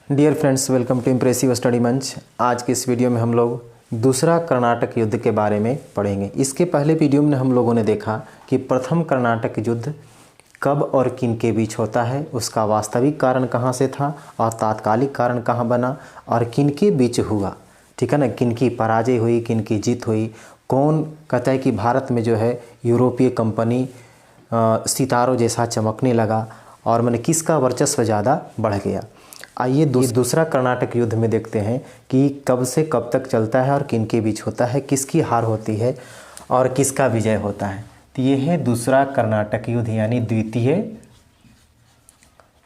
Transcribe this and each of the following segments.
Dear friends, welcome to impressive study मंच। आज के इस वीडियो में हम लोग दूसरा कर्नाटक युद्ध के बारे में पढ़ेंगे। इसके पहले वीडियो में हम लोगों ने देखा कि प्रथम कर्नाटक युद्ध कब और किन के बीच होता है, उसका वास्तविक कारण कहाँ से था और तात्कालिक कारण कहाँ बना और किन के बीच हुआ। ठीक है ना, किन की पराजय हुई, किन की जीत हुई, कौन कहता है कि भारत में जो है यूरोपीय कंपनी सितारों जैसा चमकने लगा और मैंने किसका वर्चस्व ज़्यादा बढ़ गया। आइए दूसरा कर्नाटक युद्ध में देखते हैं कि कब से कब तक चलता है और किन के बीच होता है, किसकी हार होती है और किसका विजय होता है। तो ये है दूसरा कर्नाटक युद्ध यानी द्वितीय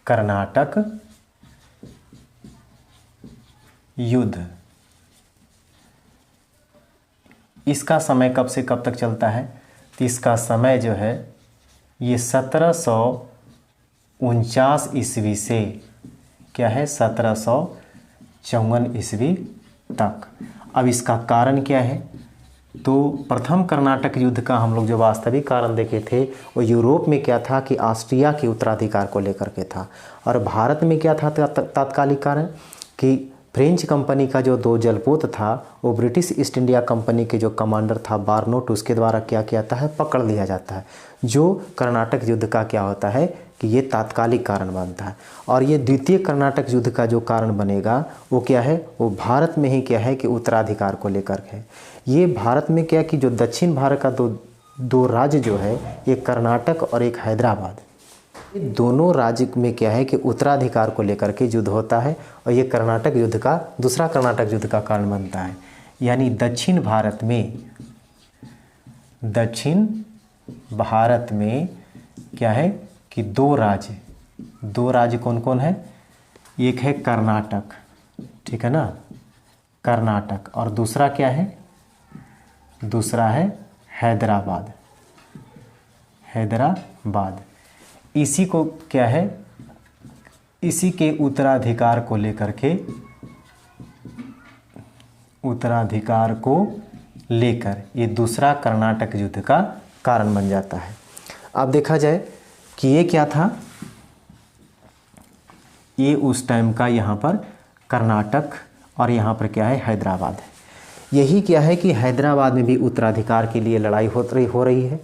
कर्नाटक युद्ध। इसका समय कब से कब तक चलता है, तो इसका समय जो है ये 1749 ईस्वी से क्या है 1754 ईस्वी तक। अब इसका कारण क्या है, तो प्रथम कर्नाटक युद्ध का हम लोग जो वास्तविक कारण देखे थे वो यूरोप में क्या था कि ऑस्ट्रिया के उत्तराधिकार को लेकर के था, और भारत में क्या था तात्कालिक कारण कि फ्रेंच कंपनी का जो दो जलपोत था वो ब्रिटिश ईस्ट इंडिया कंपनी के जो कमांडर था बार्नोट, उसके द्वारा क्या किया जाता है, पकड़ लिया जाता है। जो कर्नाटक युद्ध का क्या होता है कि ये तात्कालिक कारण बनता है। और ये द्वितीय कर्नाटक युद्ध का जो कारण बनेगा वो क्या है, वो भारत में ही क्या है कि उत्तराधिकार को लेकर है। ये भारत में क्या कि जो दक्षिण भारत का दो राज्य जो है, एक कर्नाटक और एक हैदराबाद, ये दोनों राज्य में क्या है कि उत्तराधिकार को लेकर के युद्ध होता है और ये कर्नाटक युद्ध का दूसरा कर्नाटक युद्ध का कारण बनता है। यानी दक्षिण भारत में क्या है कि दो राज्य कौन कौन है, एक है कर्नाटक, ठीक है ना, कर्नाटक, और दूसरा क्या है, दूसरा है हैदराबाद। इसी को क्या है, इसी के उत्तराधिकार को लेकर ये दूसरा कर्नाटक युद्ध का कारण बन जाता है। अब देखा जाए कि ये क्या था, ये उस टाइम का यहाँ पर कर्नाटक और यहाँ पर क्या है हैदराबाद है। यही क्या है कि हैदराबाद में भी उत्तराधिकार के लिए लड़ाई हो रही है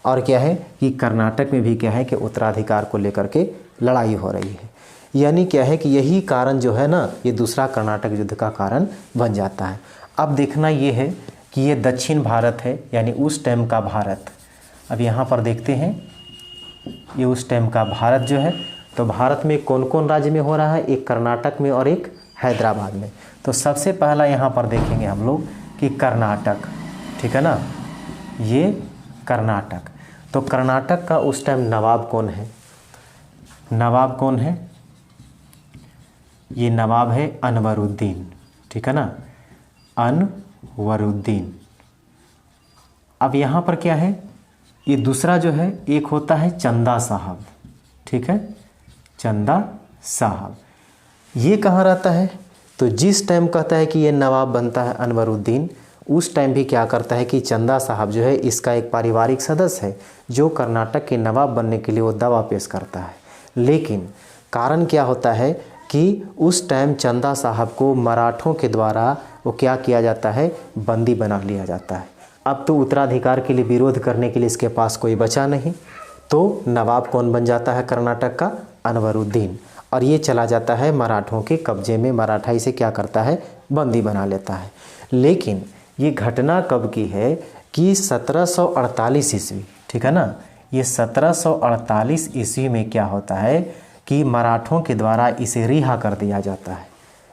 और क्या है कि कर्नाटक में भी क्या है कि उत्तराधिकार को लेकर के लड़ाई हो रही है। यानी क्या है कि यही कारण जो है ना, ये दूसरा कर्नाटक युद्ध का कारण बन जाता है। अब देखना ये है कि ये दक्षिण भारत है यानी उस टाइम का भारत। अब यहाँ पर देखते हैं ये उस टाइम का भारत जो है, तो भारत में कौन कौन राज्य में हो रहा है, एक कर्नाटक में और एक हैदराबाद में। तो सबसे पहला यहाँ पर देखेंगे हम लोग कि कर्नाटक, ठीक है ना, ये कर्नाटक। तो कर्नाटक का उस टाइम नवाब कौन है, ये नवाब है अनवरुद्दीन, ठीक है ना, अनवरुद्दीन। अब यहाँ पर क्या है, ये दूसरा जो है एक होता है चंदा साहब, ठीक है, चंदा साहब। ये कहाँ रहता है, तो जिस टाइम कहता है कि ये नवाब बनता है अनवरुद्दीन, उस टाइम भी क्या करता है कि चंदा साहब जो है इसका एक पारिवारिक सदस्य है जो कर्नाटक के नवाब बनने के लिए वो दावा पेश करता है। लेकिन कारण क्या होता है कि उस टाइम चंदा साहब को मराठों के द्वारा वो क्या किया जाता है, बंदी बना लिया जाता है। अब तो उत्तराधिकार के लिए विरोध करने के लिए इसके पास कोई बचा नहीं, तो नवाब कौन बन जाता है कर्नाटक का, अनवरुद्दीन, और ये चला जाता है मराठों के कब्जे में। मराठा इसे क्या करता है, बंदी बना लेता है। लेकिन ये घटना कब की है कि 1748 ईस्वी, ठीक है ना, ये 1748 ईस्वी में क्या होता है कि मराठों के द्वारा इसे रिहा कर दिया जाता है,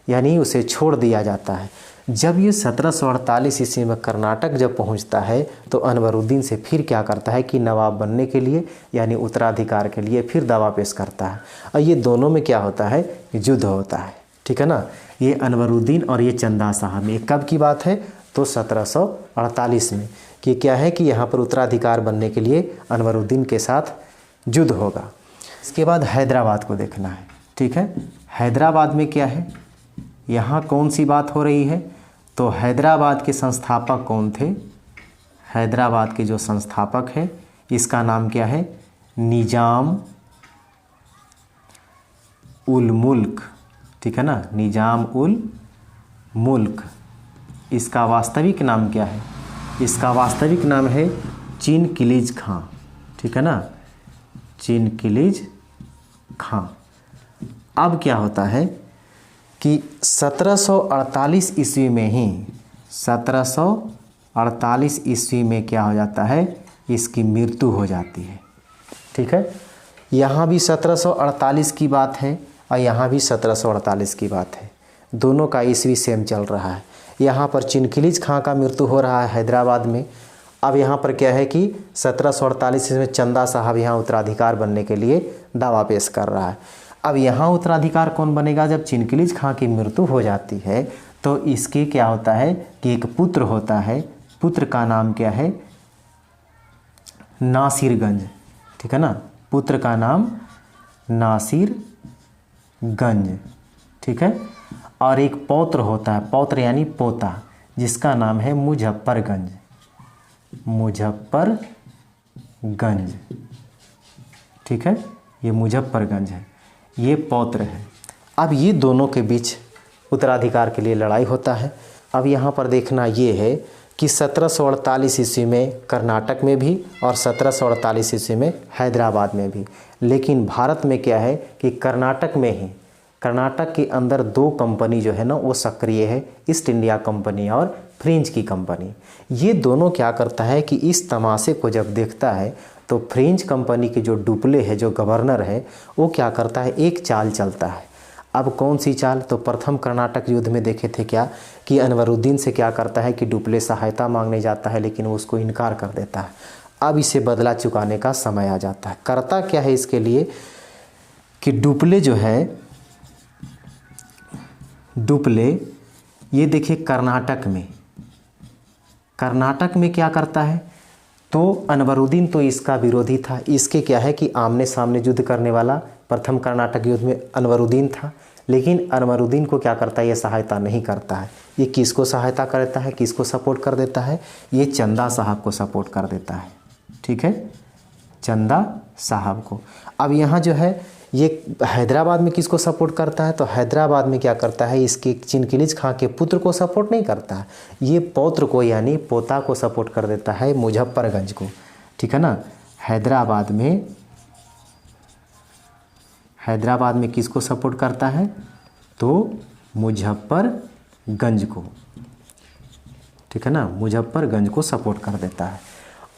यानी उसे छोड़ दिया जाता है। जब ये 1748 ईस्वी में कर्नाटक जब पहुंचता है तो अनवरुद्दीन से फिर क्या करता है कि नवाब बनने के लिए यानी उत्तराधिकार के लिए फिर दावा पेश करता है, और ये दोनों में क्या होता है, युद्ध होता है, ठीक है ना। ये अनवरुद्दीन और ये चंदा साहब में कब की बात है, तो 1748 में, कि क्या है कि यहाँ पर उत्तराधिकार बनने के लिए अनवरुद्दीन के साथ युद्ध होगा। इसके बाद हैदराबाद को देखना है, ठीक है। हैदराबाद में क्या है, यहाँ कौन सी बात हो रही है, तो हैदराबाद के संस्थापक कौन थे, हैदराबाद के जो संस्थापक है इसका नाम क्या है, निजाम उल मुल्क ठीक है ना, निजाम उल मुल्क। इसका वास्तविक नाम क्या है? इसका वास्तविक नाम है चिनकिलिज खां, ठीक है ना, चिनकिलिज खां। अब क्या होता है कि 1748 ईस्वी में ही 1748 ईस्वी में क्या हो जाता है, इसकी मृत्यु हो जाती है। ठीक है, यहाँ भी 1748 की बात है और यहाँ भी 1748 की बात है, दोनों का ईस्वी सेम चल रहा है। यहाँ पर चिनकिलिज खां का मृत्यु हो रहा है हैदराबाद में। अब यहाँ पर क्या है कि 1748 में चंदा साहब यहाँ उत्तराधिकार बनने के लिए दावा पेश कर रहा है। अब यहाँ उत्तराधिकार कौन बनेगा? जब चिनकिलिज खां की मृत्यु हो जाती है तो इसके क्या होता है कि एक पुत्र होता है, पुत्र का नाम क्या है? नासिरगंज, ठीक है ना, पुत्र का नाम नासिरगंज, ठीक है। और एक पौत्र होता है, पौत्र यानी पोता, जिसका नाम है मुजफ्फरगंज, मुजफ्फरगंज, ठीक है, ये मुजफ्फरगंज है, ये पौत्र है। अब ये दोनों के बीच उत्तराधिकार के लिए लड़ाई होता है। अब यहाँ पर देखना ये है कि 1748 ईस्वी में कर्नाटक में भी और 1748 ईस्वी में हैदराबाद में भी। लेकिन भारत में क्या है कि कर्नाटक में ही, कर्नाटक के अंदर दो कंपनी जो है ना वो सक्रिय है, ईस्ट इंडिया कंपनी और फ्रेंच की कंपनी। ये दोनों क्या करता है कि इस तमाशे को जब देखता है तो फ्रेंच कंपनी के जो डुप्ले है, जो गवर्नर है, वो क्या करता है, एक चाल चलता है। अब कौन सी चाल? तो प्रथम कर्नाटक युद्ध में देखे थे क्या कि अनवरुद्दीन से क्या करता है कि डुप्ले सहायता मांगने जाता है, लेकिन वो उसको इनकार कर देता है। अब इसे बदला चुकाने का समय आ जाता है। करता क्या है इसके लिए कि डुप्ले जो है, डुप्ले ये देखिए कर्नाटक में क्या करता है, तो अनवरुद्दीन तो इसका विरोधी था। इसके क्या है कि आमने सामने युद्ध करने वाला प्रथम कर्नाटक युद्ध में अनवरुद्दीन था, लेकिन अनवरुद्दीन को क्या करता है, ये सहायता नहीं करता है। ये किसको सहायता करता है, किसको सपोर्ट कर देता है? ये चंदा साहब को सपोर्ट कर देता है, ठीक है, चंदा साहब को। अब यहाँ जो है ये हैदराबाद में किसको सपोर्ट करता है? तो हैदराबाद में क्या करता है, इसके चिनकिलिज खां के पुत्र को सपोर्ट नहीं करता है, ये पौत्र को यानी पोता को सपोर्ट कर देता है, मुजफ्फरगंज को, ठीक है ना। हैदराबाद में किसको सपोर्ट करता है? तो मुजफ्फरगंज को, ठीक है ना, मुजफ्फरगंज को सपोर्ट कर देता है।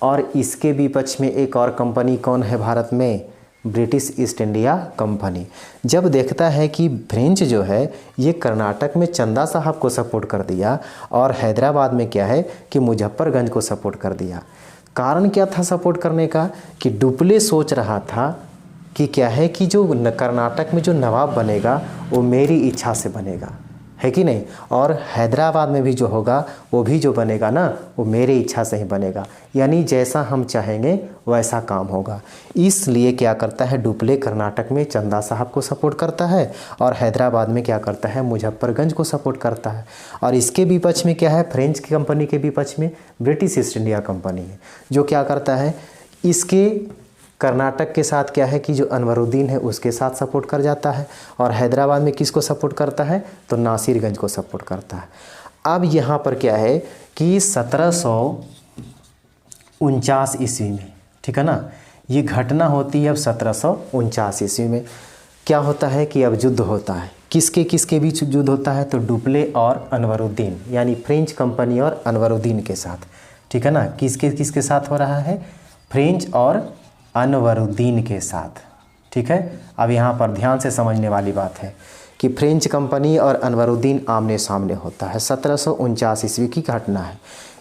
और इसके विपक्ष में एक और कंपनी कौन है भारत में? British east India company. जब देखता है कि फ्रेंच जो है ये कर्नाटक में चंदा साहब को सपोर्ट कर दिया और हैदराबाद में क्या है कि मुजफ्फरगंज को सपोर्ट कर दिया। कारण क्या था सपोर्ट करने का? कि डुप्ले सोच रहा था कि क्या है कि जो कर्नाटक में जो नवाब बनेगा वो मेरी इच्छा से बनेगा, है कि नहीं, और हैदराबाद में भी जो होगा वो भी जो बनेगा ना वो मेरे इच्छा से ही बनेगा, यानी जैसा हम चाहेंगे वैसा काम होगा। इसलिए क्या करता है, डुप्ले कर्नाटक में चंदा साहब को सपोर्ट करता है और हैदराबाद में क्या करता है, मुजफ्फरगंज को सपोर्ट करता है। और इसके विपक्ष में क्या है, फ्रेंच की कंपनी के विपक्ष में ब्रिटिश ईस्ट इंडिया कंपनी है, जो क्या करता है, इसके कर्नाटक के साथ क्या है कि जो अनवरुद्दीन है उसके साथ सपोर्ट कर जाता है, और हैदराबाद में किसको सपोर्ट करता है, तो नासिरगंज को सपोर्ट करता है। अब यहाँ पर क्या है कि 1749 ईस्वी में, ठीक है ना, ये घटना होती है। अब 1749 ईस्वी में क्या होता है कि अब युद्ध होता है। किसके किसके बीच युद्ध होता है? तो डुप्ले और अनवरुद्दीन, यानी फ्रेंच कंपनी और अनवरुद्दीन के साथ, ठीक है ना। किसके किसके साथ हो रहा है? फ्रेंच और अनवरुद्दीन के साथ, ठीक है। अब यहाँ पर ध्यान से समझने वाली बात है कि फ्रेंच कंपनी और अनवरुद्दीन आमने सामने होता है। 1749 ईस्वी की घटना है।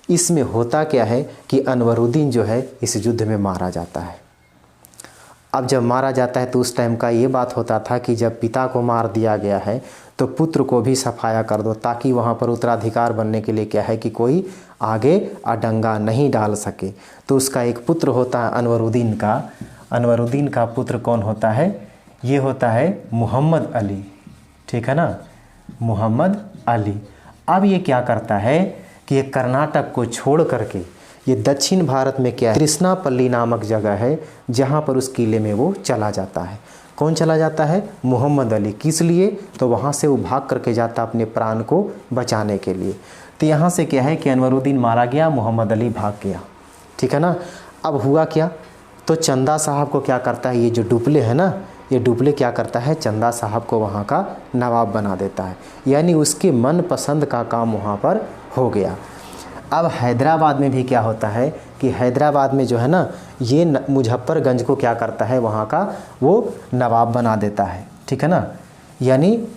इसमें होता क्या है कि अनवरुद्दीन जो है इस युद्ध में मारा जाता है। अब जब मारा जाता है तो उस टाइम का ये बात होता था कि जब पिता को मार दिया गया है तो पुत्र को भी सफाया कर दो, ताकि वहाँ पर उत्तराधिकार बनने के लिए क्या है कि कोई आगे अडंगा नहीं डाल सके। तो उसका एक पुत्र होता है अनवरुद्दीन का। अनवरुद्दीन का पुत्र कौन होता है? ये होता है मोहम्मद अली, ठीक है ना, मोहम्मद अली। अब ये क्या करता है कि ये कर्नाटक को छोड़ करके ये दक्षिण भारत में क्या है, कृष्णापल्ली नामक जगह है, जहाँ पर उस किले में वो चला जाता है। कौन चला जाता है? मोहम्मद अली। किस लिए? तो वहाँ से वो भाग करके जाता अपने प्राण को बचाने के लिए। तो यहाँ से क्या है कि अनवरुद्दीन मारा गया, मोहम्मद अली भाग गया, ठीक है ना। अब हुआ क्या, तो चंदा साहब को क्या करता है, ये जो डुप्ले है ना, ये डुप्ले क्या करता है, चंदा साहब को वहाँ का नवाब बना देता है, यानी उसके मन पसंद का काम वहाँ पर हो गया। अब हैदराबाद में भी क्या होता है कि हैदराबाद में जो है ना, ये मुजफ्फरगंज को क्या करता है, वहाँ का वो नवाब बना देता है, ठीक है ना। यानी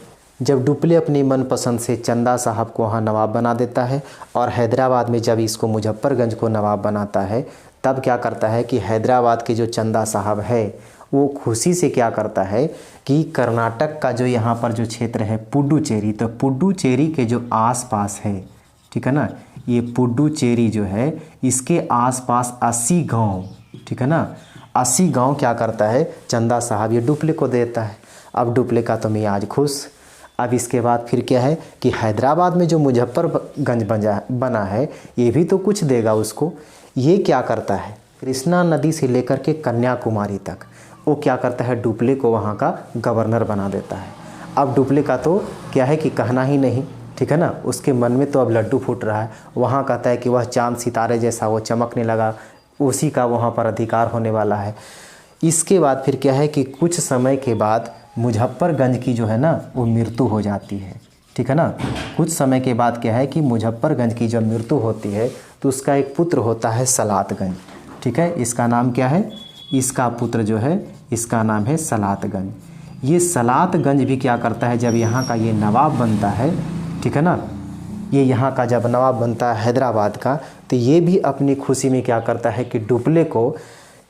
जब डुप्ले अपनी मनपसंद से चंदा साहब को वहाँ नवाब बना देता है और हैदराबाद में जब इसको मुजफ्फरगंज को नवाब बनाता है, तब क्या करता है कि हैदराबाद के जो चंदा साहब है वो खुशी से क्या करता है कि कर्नाटक का जो यहाँ पर जो क्षेत्र है पुडुचेरी, तो पुडुचेरी के जो आसपास है, ठीक है ना, ये पुडुचेरी जो है इसके आसपास 80 गांव, ठीक है ना, 80 गांव क्या करता है, चंदा साहब ये डुप्ले को देता है। अब डुप्ले का तो मियाज खुश। अब इसके बाद फिर क्या है कि हैदराबाद में जो मुजफ्फरगंज बना है ये भी तो कुछ देगा उसको। ये क्या करता है, कृष्णा नदी से लेकर के कन्याकुमारी तक वो क्या करता है, डुप्ले को वहाँ का गवर्नर बना देता है। अब डुप्ले का तो क्या है कि कहना ही नहीं, ठीक है ना, उसके मन में तो अब लड्डू फूट रहा है। वहाँ कहता है कि वह चांद सितारे जैसा वो चमकने लगा, उसी का वहाँ पर अधिकार होने वाला है। इसके बाद फिर क्या है कि कुछ समय के बाद मुजफ्फरगंज की जो है ना वो मृत्यु हो जाती है, ठीक है ना। कुछ समय के बाद क्या है कि मुजफ्फरगंज की जब मृत्यु होती है तो उसका एक पुत्र होता है सलातगंज, ठीक है। इसका नाम क्या है, इसका पुत्र जो है इसका नाम है सलातगंज। ये सलातगंज भी क्या करता है, जब यहाँ का ये नवाब बनता है, ठीक है ना, ये यहाँ का जब नवाब बनता है हैदराबाद का, तो ये भी अपनी खुशी में क्या करता है कि डुप्ले को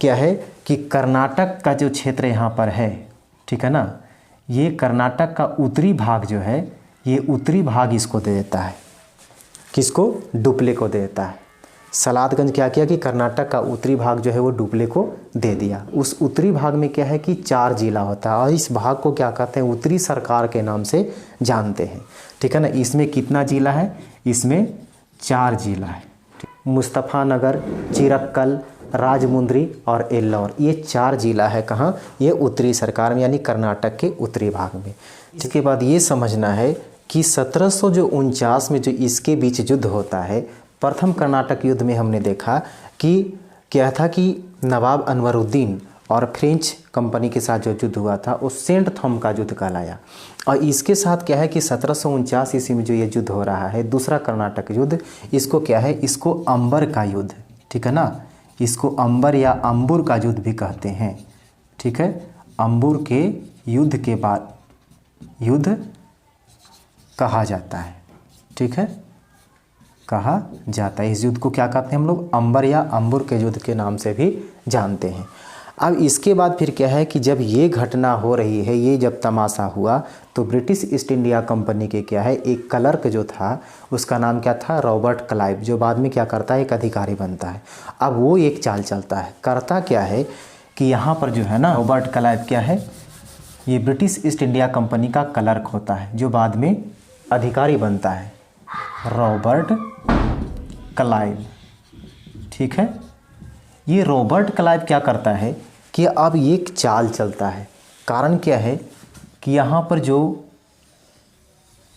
क्या है कि कर्नाटक का जो क्षेत्र यहाँ पर है, ठीक है ना, ये कर्नाटक का उत्तरी भाग जो है ये उत्तरी भाग इसको दे देता है। किसको? डुप्ले को दे देता है। सलातगंज क्या किया कि कर्नाटक का उत्तरी भाग जो है वो डुप्ले को दे दिया। उस उत्तरी भाग में क्या है कि 4 जिला होता है और इस भाग को क्या कहते हैं, उत्तरी सरकार के नाम से जानते हैं, ठीक है ना। इसमें कितना जिला है, इसमें 4 जिला है, मुस्तफ़ानगर, चिरक्कल, राजमुंद्री और एल्लौर, ये 4 जिला है। कहाँ? ये उत्तरी सरकार में, यानी कर्नाटक के उत्तरी भाग में। इसके बाद ये समझना है कि 1749 में जो इसके बीच युद्ध होता है, प्रथम कर्नाटक युद्ध में हमने देखा कि क्या था कि नवाब अनवरुद्दीन और फ्रेंच कंपनी के साथ जो युद्ध हुआ था वो सेंट थॉमस का युद्ध कहलाया। और इसके साथ क्या है कि 1749 ईस्वी में जो ये युद्ध हो रहा है दूसरा कर्नाटक युद्ध, इसको क्या है, इसको अंबर का युद्ध, ठीक है ना, इसको अंबर या अंबुर का युद्ध भी कहते हैं, ठीक है। अंबुर के युद्ध के बाद युद्ध कहा जाता है, ठीक है, कहा जाता है। इस युद्ध को क्या कहते हैं हम लोग, अंबर या अंबुर के युद्ध के नाम से भी जानते हैं। अब इसके बाद फिर क्या है कि जब ये घटना हो रही है, ये जब तमाशा हुआ, तो ब्रिटिश ईस्ट इंडिया कंपनी के क्या है एक क्लर्क जो था उसका नाम क्या था, रॉबर्ट क्लाइव, जो बाद में क्या करता है एक अधिकारी बनता है। अब वो एक चाल चलता है, करता क्या है कि यहाँ पर जो है ना रॉबर्ट क्लाइव क्या है, ये ब्रिटिश ईस्ट इंडिया कंपनी का क्लर्क होता है जो बाद में अधिकारी बनता है, रॉबर्ट क्लाइव, ठीक है। ये रॉबर्ट क्लाइव क्या करता है कि अब एक चाल चलता है। कारण क्या है कि यहाँ पर जो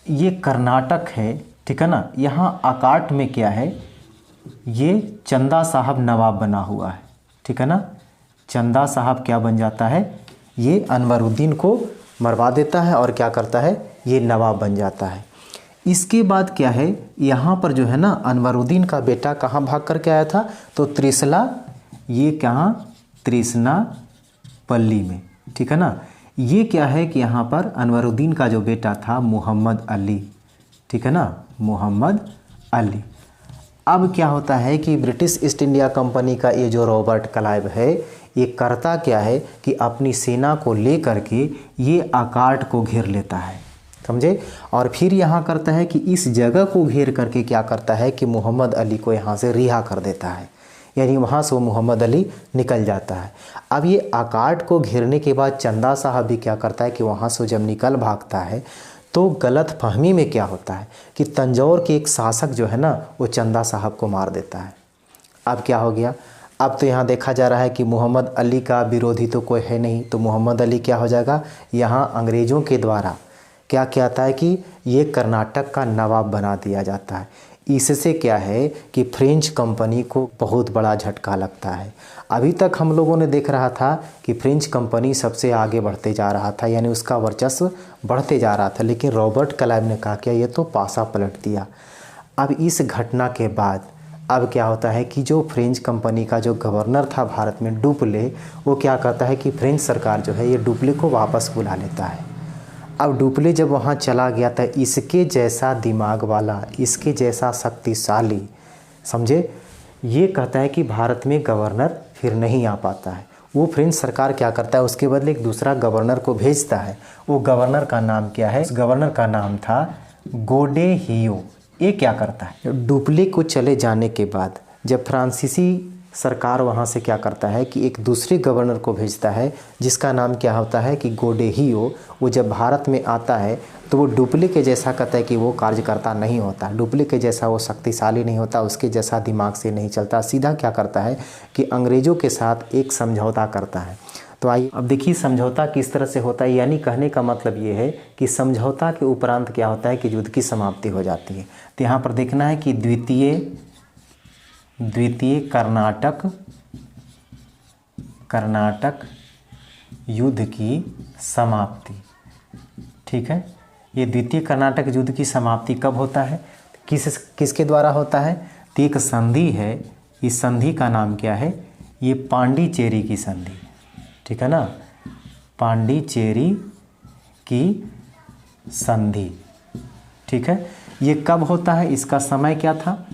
ये कर्नाटक है, ठीक है ना, यहाँ अकाट में क्या है, ये चंदा साहब नवाब बना हुआ है, ठीक है ना। चंदा साहब क्या बन जाता है, ये अनवरुद्दीन को मरवा देता है और क्या करता है, ये नवाब बन जाता है। इसके बाद क्या है, यहाँ पर जो है ना अनवरुद्दीन का बेटा कहाँ भाग करके आया था, तो त्रिशला, ये कहाँ, त्रिशनापल्ली में, ठीक है ना। ये क्या है कि यहाँ पर अनवरुद्दीन का जो बेटा था मोहम्मद अली, ठीक है ना, मोहम्मद अली। अब क्या होता है कि ब्रिटिश ईस्ट इंडिया कंपनी का ये जो रॉबर्ट क्लाइव है ये करता क्या है कि अपनी सेना को ले करके ये अकाट को घेर लेता है, समझे। और फिर यहाँ करता है कि इस जगह को घेर करके क्या करता है कि मोहम्मद अली को यहाँ से रिहा कर देता है, यानी वहाँ से वो मोहम्मद अली निकल जाता है। अब ये अकाट को घेरने के बाद चंदा साहब भी क्या करता है कि वहाँ से जब निकल भागता है तो गलत फहमी में क्या होता है कि तंजौर के एक शासक जो है ना वो चंदा साहब को मार देता है। अब क्या हो गया, अब तो यहाँ देखा जा रहा है कि मोहम्मद अली का विरोधी तो कोई है नहीं, तो मोहम्मद अली क्या हो जाएगा, यहाँ अंग्रेज़ों के द्वारा क्या कहता है कि ये कर्नाटक का नवाब बना दिया जाता है। इससे क्या है कि फ्रेंच कंपनी को बहुत बड़ा झटका लगता है। अभी तक हम लोगों ने देख रहा था कि फ्रेंच कंपनी सबसे आगे बढ़ते जा रहा था, यानी उसका वर्चस्व बढ़ते जा रहा था, लेकिन रॉबर्ट क्लाइव ने कहा क्या ये तो पासा पलट दिया। अब इस घटना के बाद अब क्या होता है कि जो फ्रेंच कंपनी का जो गवर्नर था भारत में, डुप्ले, वो क्या कहता है कि फ्रेंच सरकार जो है ये डुप्ले को वापस बुला लेता है। अब डुप्ले जब वहाँ चला गया था, इसके जैसा दिमाग वाला, इसके जैसा शक्तिशाली, समझे, ये कहता है कि भारत में गवर्नर फिर नहीं आ पाता है। वो फ्रेंच सरकार क्या करता है, उसके बदले एक दूसरा गवर्नर को भेजता है। वो गवर्नर का नाम क्या है, उस गवर्नर का नाम था गोडे हियो। ये क्या करता है, डुप्ले को चले जाने के बाद जब फ्रांसीसी सरकार वहाँ से क्या करता है कि एक दूसरे गवर्नर को भेजता है जिसका नाम क्या होता है कि गोडे हियो। वो जब भारत में आता है तो वो डुप्ले के जैसा कहता है कि वो कार्यकर्ता नहीं होता, डुप्ले के जैसा वो शक्तिशाली नहीं होता, उसके जैसा दिमाग से नहीं चलता। सीधा क्या करता है कि अंग्रेज़ों के साथ एक समझौता करता है। तो आइए अब देखिए समझौता किस तरह से होता है, यानी कहने का मतलब ये है कि समझौता के उपरांत क्या होता है कि युद्ध की समाप्ति हो जाती है। तो यहाँ पर देखना है कि द्वितीय कर्नाटक युद्ध की समाप्ति, ठीक है। ये द्वितीय कर्नाटक युद्ध की समाप्ति कब होता है, किसके द्वारा होता है, तो एक संधि है। इस संधि का नाम क्या है, ये पांडिचेरी की संधि, ठीक है ना, पांडिचेरी की संधि, ठीक है। ये कब होता है, इसका समय क्या था,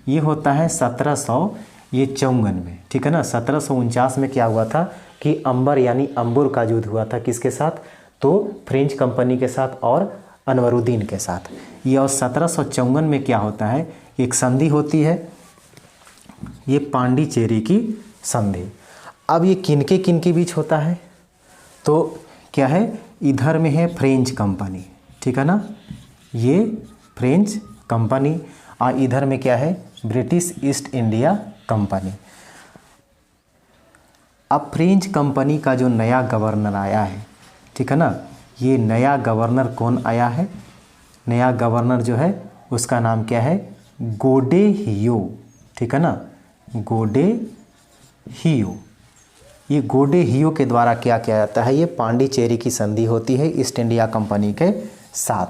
ये होता है 1754 में, ठीक है ना। 1749 में क्या हुआ था कि अंबर यानी अंबुर का युद्ध हुआ था, किसके साथ, तो फ्रेंच कंपनी के साथ और अनवरुद्दीन के साथ। ये और 1754 में क्या होता है, एक संधि होती है, ये पांडिचेरी की संधि। अब ये किनके बीच होता है, तो क्या है, इधर में है फ्रेंच कंपनी, ठीक है ना, ये फ्रेंच कंपनी, और इधर में क्या है, ब्रिटिश ईस्ट इंडिया कंपनी। अब फ्रेंच कंपनी का जो नया गवर्नर आया है, ठीक है ना, ये नया गवर्नर कौन आया है, नया गवर्नर जो है उसका नाम क्या है, गोडे हियो, ठीक है ना, गोडे हियो। ये गोडे हियो के द्वारा क्या किया जाता है, ये पांडिचेरी की संधि होती है ईस्ट इंडिया कंपनी के साथ,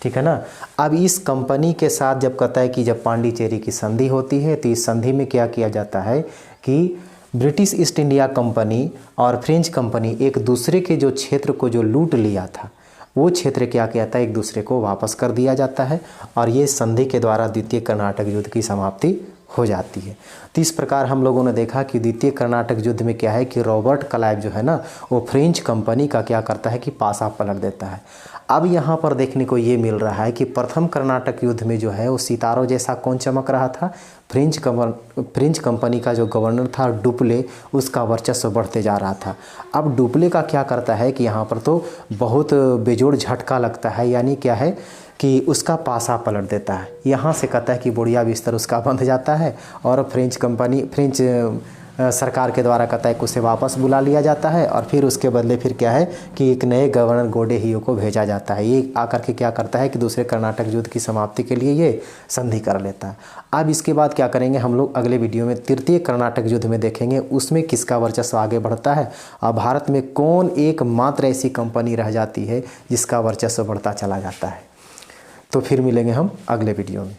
ठीक है ना। अब इस कंपनी के साथ जब कहता है कि जब पांडिचेरी की संधि होती है तो इस संधि में क्या किया जाता है कि ब्रिटिश ईस्ट इंडिया कंपनी और फ्रेंच कंपनी एक दूसरे के जो क्षेत्र को जो लूट लिया था, वो क्षेत्र क्या किया था, एक दूसरे को वापस कर दिया जाता है, और ये संधि के द्वारा द्वितीय कर्नाटक युद्ध की समाप्ति हो जाती है। तो इस प्रकार हम लोगों ने देखा कि द्वितीय कर्नाटक युद्ध में क्या है कि रॉबर्ट क्लाइव जो है ना, वो फ्रेंच कंपनी का क्या करता है कि पासा पलट देता है। अब यहाँ पर देखने को ये मिल रहा है कि प्रथम कर्नाटक युद्ध में जो है वो सितारों जैसा कौन चमक रहा था, फ्रेंच कंपनी का जो गवर्नर था डुप्ले, उसका वर्चस्व बढ़ते जा रहा था। अब डुप्ले का क्या करता है कि यहाँ पर तो बहुत बेजोड़ झटका लगता है, यानी क्या है कि उसका पासा पलट देता है। यहाँ से कहता है कि बुढ़िया बिस्तर उसका बंध जाता है, और फ्रेंच सरकार के द्वारा कहता है कि उसे वापस बुला लिया जाता है, और फिर उसके बदले फिर क्या है कि एक नए गवर्नर गोडे हियो को भेजा जाता है। ये आकर के क्या करता है कि दूसरे कर्नाटक युद्ध की समाप्ति के लिए ये संधि कर लेता है। अब इसके बाद क्या करेंगे हम लोग अगले वीडियो में तृतीय कर्नाटक युद्ध में देखेंगे, उसमें किसका वर्चस्व आगे बढ़ता है, और भारत में कौन एकमात्र ऐसी कंपनी रह जाती है जिसका वर्चस्व बढ़ता चला जाता है। तो फिर मिलेंगे हम अगले वीडियो में।